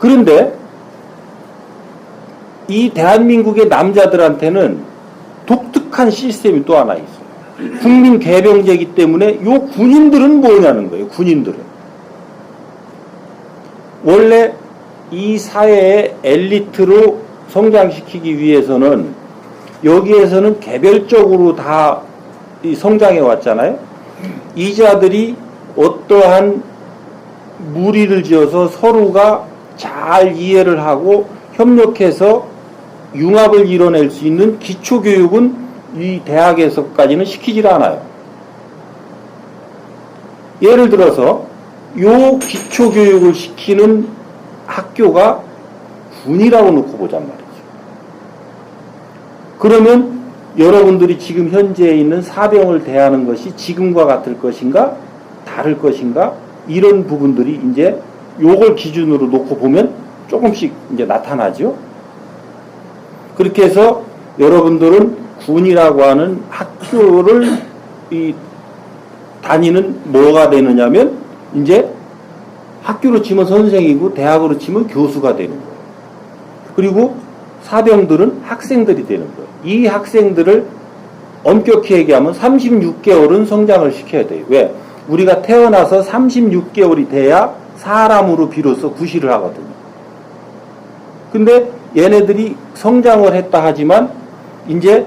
그런데 이 대한민국의 남자들한테는 독특한 시스템이 또 하나 있어요. 국민 개병제이기 때문에 요 군인들은 뭐냐는 거예요. 군인들은 원래 이 사회의 엘리트로 성장시키기 위해서는 여기에서는 개별적으로 다 성장해 왔잖아요. 이 자들이 어떠한 무리를 지어서 서로가 잘 이해를 하고 협력해서 융합을 이뤄낼 수 있는 기초교육은 이 대학에서까지는 시키질 않아요. 예를 들어서 요 기초교육을 시키는 학교가 군이라고 놓고 보잔 말이죠. 그러면 여러분들이 지금 현재 있는 사병을 대하는 것이 지금과 같을 것인가 다를 것인가 이런 부분들이 이제 요걸 기준으로 놓고 보면 조금씩 이제 나타나죠. 그렇게 해서 여러분들은 군이라고 하는 학교를 다니는 뭐가 되느냐면 이제 학교로 치면 선생이고 대학으로 치면 교수가 되는 거예요. 그리고 사병들은 학생들이 되는 거예요. 이 학생들을 엄격히 얘기하면 36개월은 성장을 시켜야 돼요. 왜? 우리가 태어나서 36개월이 돼야 사람으로 비로소 구실을 하거든요. 근데 얘네들이 성장을 했다 하지만 이제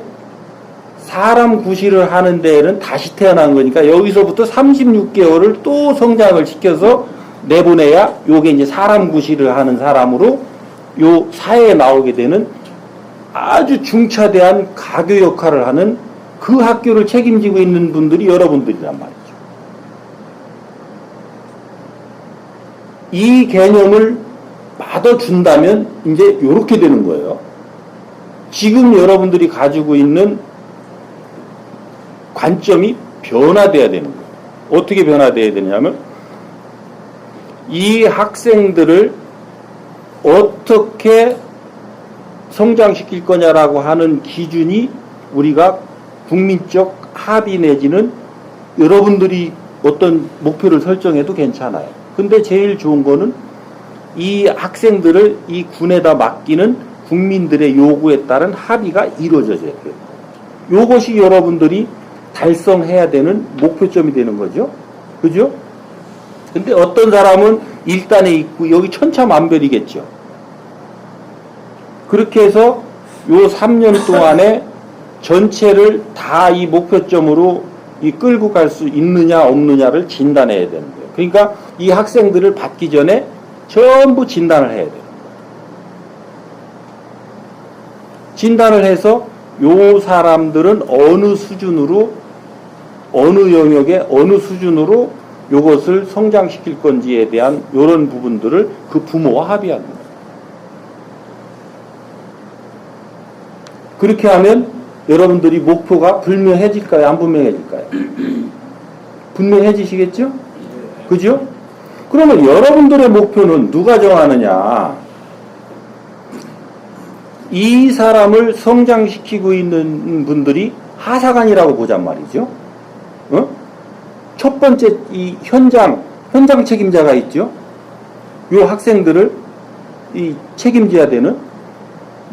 사람 구실을 하는 데에는 다시 태어난 거니까 여기서부터 36개월을 또 성장을 시켜서 내보내야 요게 이제 사람 구실을 하는 사람으로 요 사회에 나오게 되는 아주 중차대한 가교 역할을 하는 그 학교를 책임지고 있는 분들이 여러분들이란 말이죠. 이 개념을 받아준다면 이제 요렇게 되는 거예요. 지금 여러분들이 가지고 있는 관점이 변화돼야 되는 거예요. 어떻게 변화돼야 되냐면 이 학생들을 어떻게 성장시킬 거냐라고 하는 기준이 우리가 국민적 합의 내지는 여러분들이 어떤 목표를 설정해도 괜찮아요. 근데 제일 좋은 거는 이 학생들을 이 군에다 맡기는 국민들의 요구에 따른 합의가 이루어져야 돼요. 요것이 여러분들이 달성해야 되는 목표점이 되는 거죠. 그죠? 근데 어떤 사람은 일단에 있고 여기 천차만별이겠죠. 그렇게 해서 요 3년 동안에 전체를 다 이 목표점으로 끌고 갈 수 있느냐 없느냐를 진단해야 되는 거예요. 그러니까 이 학생들을 받기 전에 전부 진단을 해야 돼요. 진단을 해서 요 사람들은 어느 수준으로 어느 영역에 어느 수준으로 요것을 성장시킬 건지에 대한 요런 부분들을 그 부모와 합의하는 거예요. 그렇게 하면 여러분들이 목표가 분명해질까요? 안 분명해질까요? 분명해지시겠죠? 그죠? 그러면 여러분들의 목표는 누가 정하느냐? 이 사람을 성장시키고 있는 분들이 하사관이라고 보잔 말이죠. 어? 첫 번째 이 현장 책임자가 있죠. 요 학생들을 책임져야 되는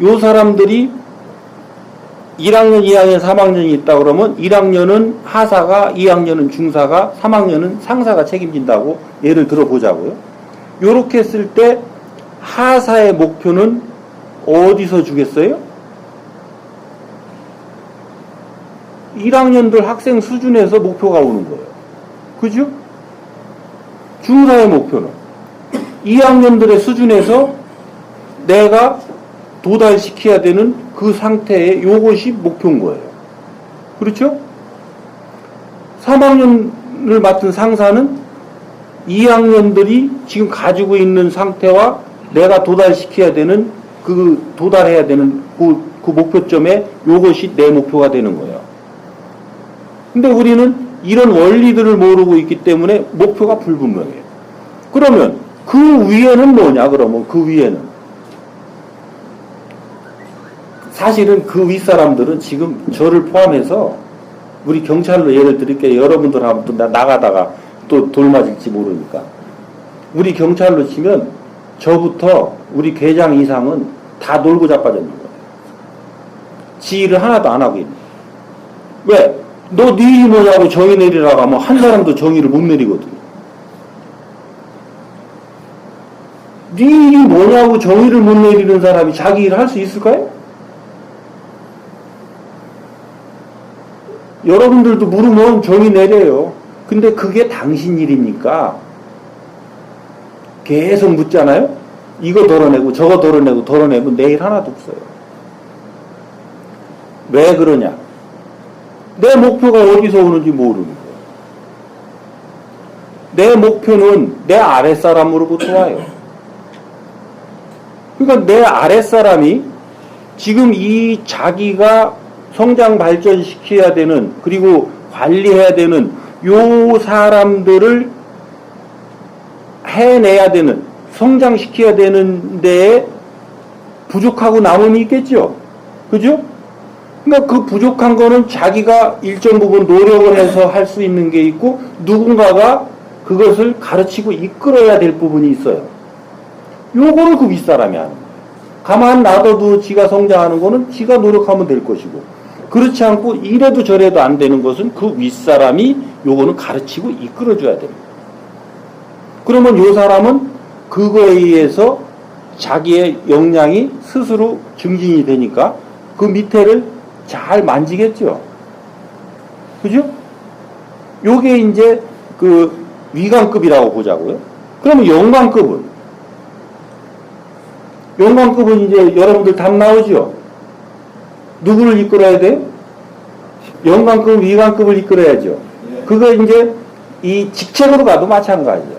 요 사람들이 1학년, 2학년, 3학년이 있다 그러면 1학년은 하사가, 2학년은 중사가, 3학년은 상사가 책임진다고 예를 들어 보자고요. 요렇게 했을 때 하사의 목표는 어디서 주겠어요? 1학년들 학생 수준에서 목표가 오는 거예요. 그죠? 중사의 목표는 2학년들의 수준에서 내가 도달시켜야 되는 그 상태에 요것이 목표인 거예요. 그렇죠? 3학년을 맡은 상사는 2학년들이 지금 가지고 있는 상태와 내가 도달시켜야 되는 도달해야 되는 그 목표점에 요것이 내 목표가 되는 거예요. 근데 우리는 이런 원리들을 모르고 있기 때문에 목표가 불분명해요. 그러면 그 위에는 뭐냐? 그러면 그 위에는 사실은 그 윗사람들은 지금 저를 포함해서 우리 경찰로 예를 들을게요. 여러분들 하면 또 나가다가 또 돌 맞을지 모르니까. 우리 경찰로 치면 저부터 우리 계장 이상은 다 놀고 자빠졌는 거예요. 지 일을 하나도 안 하고 있는 거예요. 왜? 너 네 일이 뭐냐고 정의 내리라고 하면 한 사람도 정의를 못 내리거든요. 네 일이 뭐냐고 정의를 못 내리는 사람이 자기 일을 할 수 있을까요? 여러분들도 물으면 정의 내려요. 근데 그게 당신 일입니까? 계속 묻잖아요? 이거 덜어내고 저거 덜어내고 내일 하나도 없어요. 왜 그러냐? 내 목표가 어디서 오는지 모르는 거예요. 내 목표는 내 아랫사람으로부터 와요. 그러니까 내 아랫사람이 지금 이 자기가 성장 발전시켜야 되는, 그리고 관리해야 되는 요 사람들을 해내야 되는, 성장시켜야 되는 데에 부족하고 남음이 있겠죠. 그죠? 그러니까 그 부족한 거는 자기가 일정 부분 노력을 해서 할 수 있는 게 있고, 누군가가 그것을 가르치고 이끌어야 될 부분이 있어요. 요거를 그 윗사람이 하는 거예요. 가만 놔둬도 지가 성장하는 거는 지가 노력하면 될 것이고, 그렇지 않고 이래도 저래도 안 되는 것은 그 윗사람이 요거는 가르치고 이끌어줘야 됩니다. 그러면 요 사람은 그거에 의해서 자기의 역량이 스스로 증진이 되니까 그 밑에를 잘 만지겠죠. 그죠? 요게 이제 그 위관급이라고 보자고요. 그러면 영관급은 이제 여러분들 답 나오죠? 누구를 이끌어야 돼요? 영관급, 위관급을 이끌어야죠. 그거 이제 이 직책으로 가도 마찬가지죠.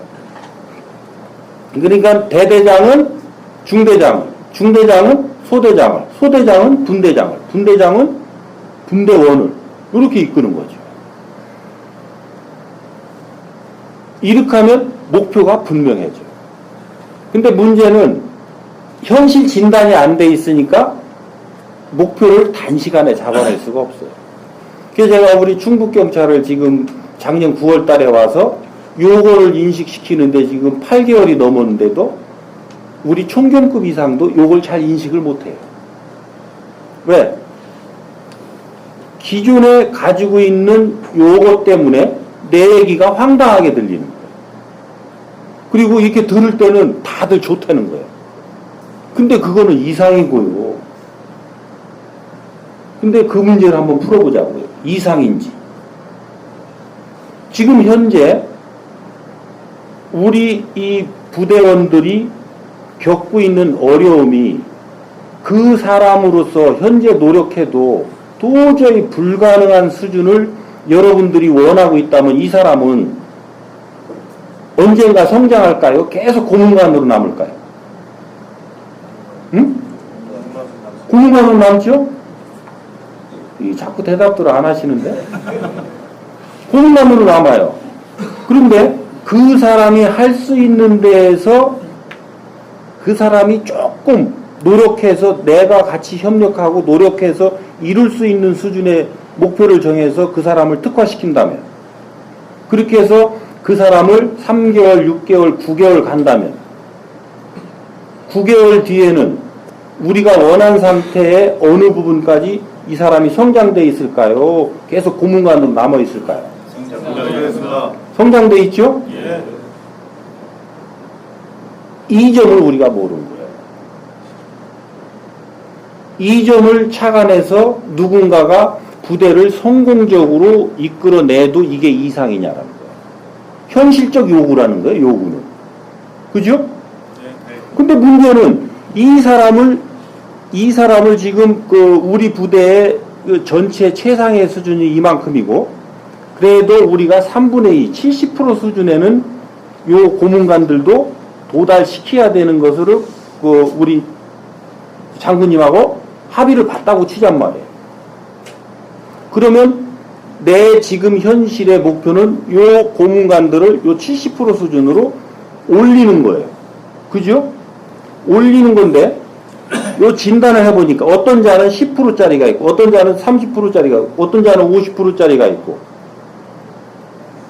그러니까 대대장은 중대장을, 중대장은 소대장을, 소대장은 분대장을, 분대장은 분대원을 이렇게 이끄는 거죠. 이렇게 하면 목표가 분명해져요. 근데 문제는 현실 진단이 안 돼 있으니까 목표를 단시간에 잡아낼 수가 없어요. 그래서 제가 우리 충북경찰을 지금 작년 9월 달에 와서 요거를 인식시키는데 지금 8개월이 넘었는데도 우리 총경급 이상도 요걸 잘 인식을 못해요. 왜? 기존에 가지고 있는 요것 때문에 내 얘기가 황당하게 들리는 거예요. 그리고 이렇게 들을 때는 다들 좋다는 거예요. 근데 그거는 이상이고요. 근데 그 문제를 한번 풀어보자고요. 이상인지. 지금 현재 우리 이 부대원들이 겪고 있는 어려움이 그 사람으로서 현재 노력해도 도저히 불가능한 수준을 여러분들이 원하고 있다면 이 사람은 언젠가 성장할까요? 계속 고문관으로 남을까요? 응? 고문관으로 남죠? 자꾸 대답들을 안 하시는데? 고문관으로 남아요. 그런데 그 사람이 할 수 있는 데에서 그 사람이 조금 노력해서 내가 같이 협력하고 노력해서 이룰 수 있는 수준의 목표를 정해서 그 사람을 특화시킨다면, 그렇게 해서 그 사람을 3개월, 6개월, 9개월 간다면 9개월 뒤에는 우리가 원한 상태의 어느 부분까지 이 사람이 성장돼 있을까요? 계속 고문관으로 남아 있을까요? 성장돼 있죠? 예. 이 점을 우리가 모르는 거예요. 이 점을 착안해서 누군가가 부대를 성공적으로 이끌어내도 이게 이상이냐라는 거예요. 현실적 요구라는 거예요, 요구는. 그죠? 근데 문제는 이 사람을 지금 그 우리 부대의 그 전체 최상의 수준이 이만큼이고, 그래도 우리가 3분의 2, 70% 수준에는 요 고문관들도 도달시켜야 되는 것으로 그 우리 장군님하고 합의를 봤다고 치잔 말이에요. 그러면 내 지금 현실의 목표는 요 고문관들을 요 70% 수준으로 올리는 거예요. 그죠? 올리는 건데, 요 진단을 해보니까 어떤 자는 10%짜리가 있고, 어떤 자는 30%짜리가 있고, 어떤 자는 50%짜리가 있고,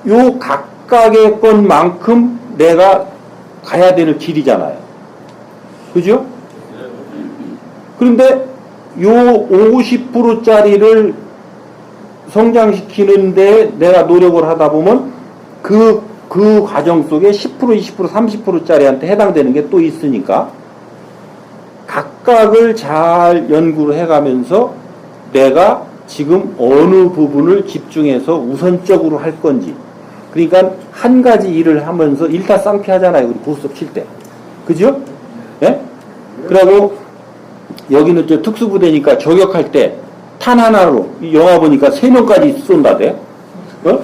요 각각의 것만큼 내가 가야 되는 길이잖아요. 그죠? 그런데 요 50%짜리를 성장시키는데 내가 노력을 하다 보면 그 과정 속에 10%, 20%, 30%짜리한테 해당되는 게 또 있으니까 각각을 잘 연구를 해가면서 내가 지금 어느 부분을 집중해서 우선적으로 할 건지. 그러니까 한 가지 일을 하면서 일타쌍피하잖아요. 우리 고수업 칠 때. 그죠? 예? 그리고 여기는 저 특수부대니까 저격할 때 탄 하나로, 이 영화 보니까 3명까지 쏜다대. 어?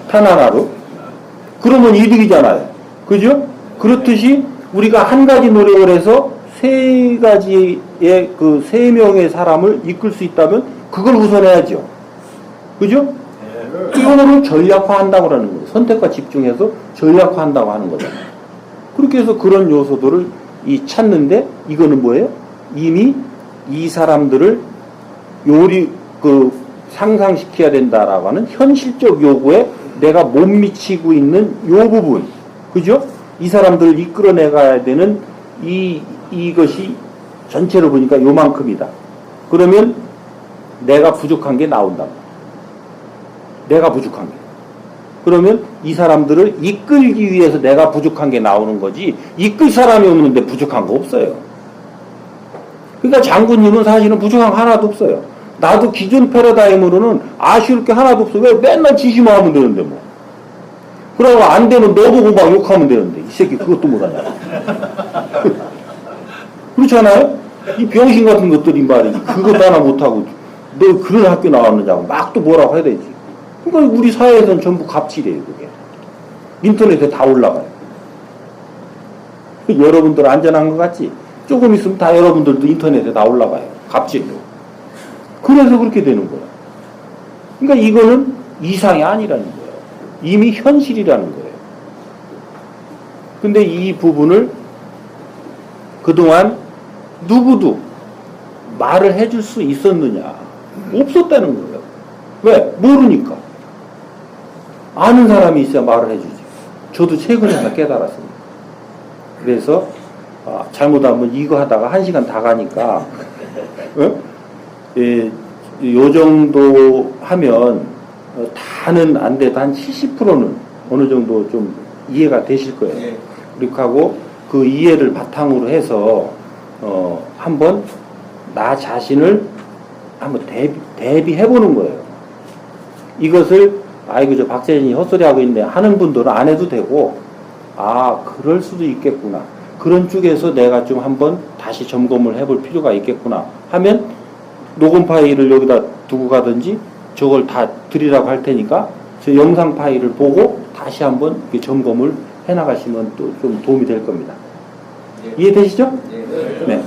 탄 하나로. 그러면 이득이잖아요. 그죠? 그렇듯이 우리가 한 가지 노력을 해서 3가지의 그 3명의 사람을 이끌 수 있다면 그걸 우선해야죠. 그죠? 이거를 전략화한다고 하는 거예요. 선택과 집중해서 전략화한다고 하는 거잖아요. 그렇게 해서 그런 요소들을 찾는데 이거는 뭐예요? 이미 이 사람들을 상상시켜야 된다라고 하는 현실적 요구에 내가 못 미치고 있는 요 부분. 그죠? 이 사람들을 이끌어내가야 되는 이것이 전체로 보니까 요만큼이다. 그러면 내가 부족한 게 나온다. 내가 부족한 게. 그러면 이 사람들을 이끌기 위해서 내가 부족한 게 나오는 거지, 이끌 사람이 없는데 부족한 거 없어요. 그러니까 장군님은 사실은 부족한 거 하나도 없어요. 나도 기존 패러다임으로는 아쉬울 게 하나도 없어. 왜 맨날 지시만 하면 되는데 뭐. 그러고 안 되면 너도 공방 욕하면 되는데 이 새끼 그것도 못하냐. 그렇잖아요? 이 병신 같은 것들이 말이지. 그것도 하나 못하고 너 그런 학교 나왔느냐고 막 또 뭐라고 해야 되지. 그러니까 우리 사회에서는 전부 갑질이에요. 그게. 인터넷에 다 올라가요. 여러분들 안전한 것 같지? 조금 있으면 다 여러분들도 인터넷에 다 올라가요. 갑질로. 그래서 그렇게 되는 거야. 그러니까 이거는 이상이 아니라는 거예요. 이미 현실이라는 거예요. 근데 이 부분을 그동안 누구도 말을 해줄 수 있었느냐? 없었다는 거예요. 왜? 모르니까. 아는 사람이 있어야 말을 해주지. 저도 최근에 하나 깨달았습니다. 그래서 잘못하면 이거 하다가 1시간 다 가니까 요 정도 하면 다는 안 돼도 한 70%는 어느 정도 좀 이해가 되실 거예요. 그렇게 하고 그 이해를 바탕으로 해서 한번 나 자신을 한번 대비해보는 거예요. 이것을 아이고 저 박재진이 헛소리 하고 있네 하는 분들은 안 해도 되고, 그럴 수도 있겠구나, 그런 쪽에서 내가 좀 한번 다시 점검을 해볼 필요가 있겠구나 하면 녹음 파일을 여기다 두고 가든지 저걸 다 드리라고 할 테니까 저 영상 파일을 보고 다시 한번 점검을 해나가시면 또 좀 도움이 될 겁니다. 이해되시죠? 네.